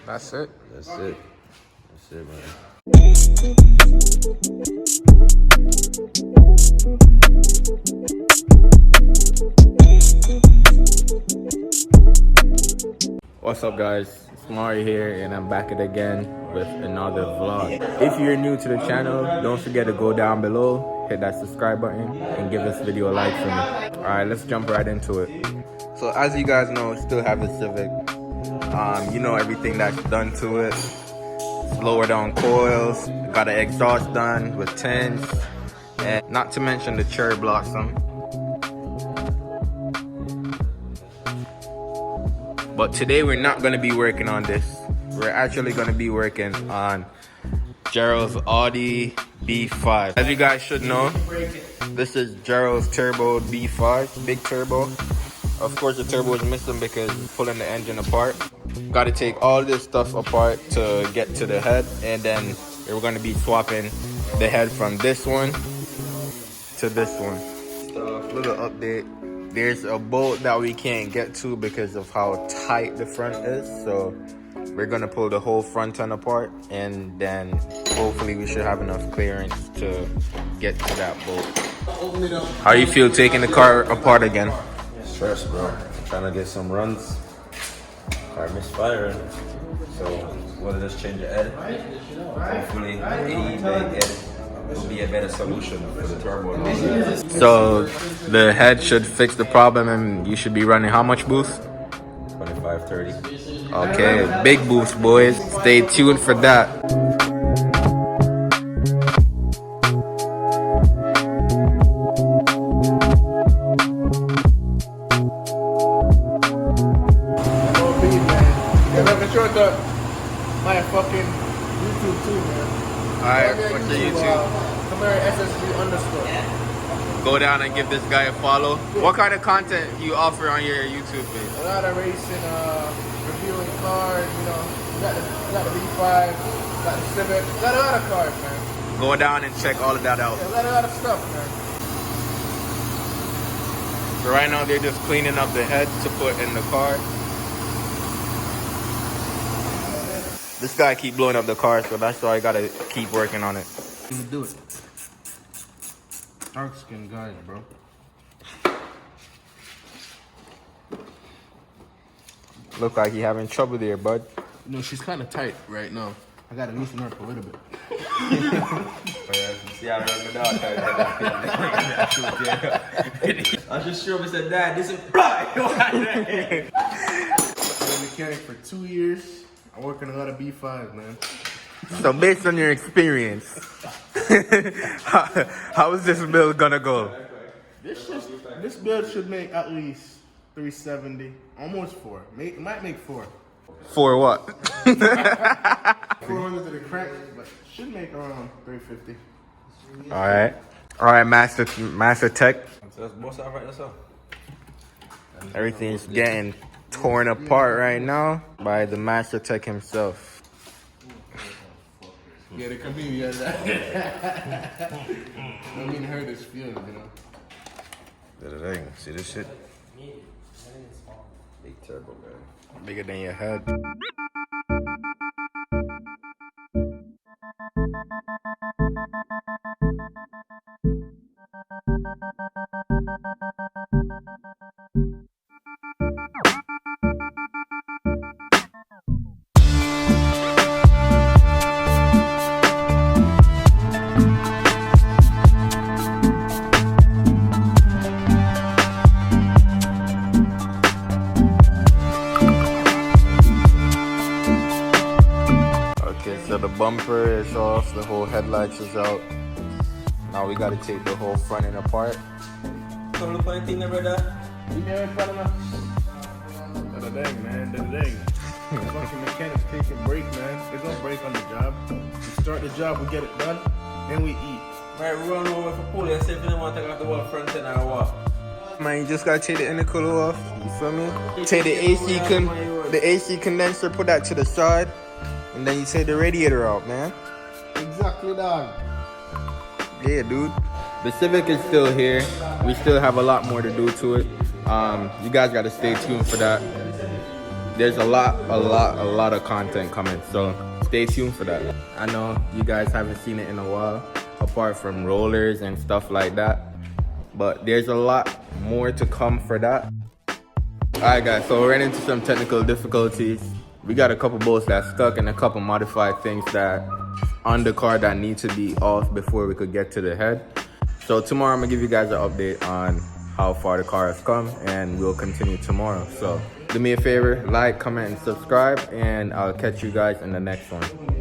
That's it. That's it. That's it, man. What's up, guys? It's Mari here, and I'm back again with another vlog. If you're new to the channel, don't forget to go down below, hit that subscribe button, and give this video a like for me. All right, let's jump right into it. So as you guys know, still have the Civic. You know everything that's done to it. It's lowered down coils, got an exhaust done with tints, and not to mention the cherry blossom. But today we're not going to be working on this. We're actually going to be working on Gerald's Audi B5. As you guys should know, this is Gerald's turbo B5, big turbo. Of course the turbo is missing because it's pulling the engine apart. Got to take all this stuff apart to get to the head, and then we're going to be swapping the head from this one to this one. So, little update. There's a bolt that we can't get to because of how tight the front is. So we're gonna pull the whole front end apart, and then hopefully we should have enough clearance to get to that bolt. How you feel taking the car apart again? Stress, bro. I'm trying to get some runs. Car misfiring. So we'll just change the head. Hopefully the head will be a better solution for the turbo. So the head should fix the problem, and you should be running how much boost? 25, 30. Okay, big boost, boys. Stay tuned for that. My fucking YouTube too, man. Alright, what's your YouTube? Come here, SSG_. Go down and give this guy a follow. What kind of content you offer on your YouTube page? A lot of racing, reviewing cars, you know. Got the B5, got the Civic, got a lot of cars, man. Go down and check all of that out. Yeah, a lot of stuff, man. So right now they're just cleaning up the head to put in the car. This guy keep blowing up the car, so that's why I gotta keep working on it. You can do it. Dark skin guys, bro. Look like he having trouble there, bud. You know, she's kind of tight right now. I gotta loosen her up a little bit. I just sure said, Dad, this is right. I've been a mechanic for 2 years. I'm working a lot of B5, man. So based on your experience, how is this build gonna go? This build should make at least 370, almost 4. It might make 4. For what? 400 to the crank, but should make around 350. Alright, Master Tech. So that's both sides right, that's all. Everything's getting torn apart right now by the Master Tech himself. Yeah, the comedian. I mean, hurt his feelings, you know. The thing. See this shit? Big turbo, man. Bigger than your head. So the bumper is off, the whole headlights is out. Now we gotta take the whole front end apart. So look for anything there, brother. You never fell enough. The dang, man, the dang. Fucking mechanics taking break, man. There's no break on the job. We start the job, we get it done, then we eat. Right, we run over for pull yourself, you don't want to take off the whole front end or what? Man, you just gotta take the intercooler off, you feel me? Take the AC condenser, put that to the side. And then you take the radiator out, man. Exactly, dog. Yeah, dude. The Civic is still here. We still have a lot more to do to it. You guys gotta stay tuned for that. there's a lot of content coming, so stay tuned for that. I know you guys haven't seen it in a while, apart from rollers and stuff like that, but there's a lot more to come for that. Alright guys, so we're running into some technical difficulties. We got a couple bolts that stuck and a couple modified things that on the car that need to be off before we could get to the head. So tomorrow I'm gonna give you guys an update on how far the car has come, and we'll continue tomorrow. So do me a favor, like, comment, and subscribe, and I'll catch you guys in the next one.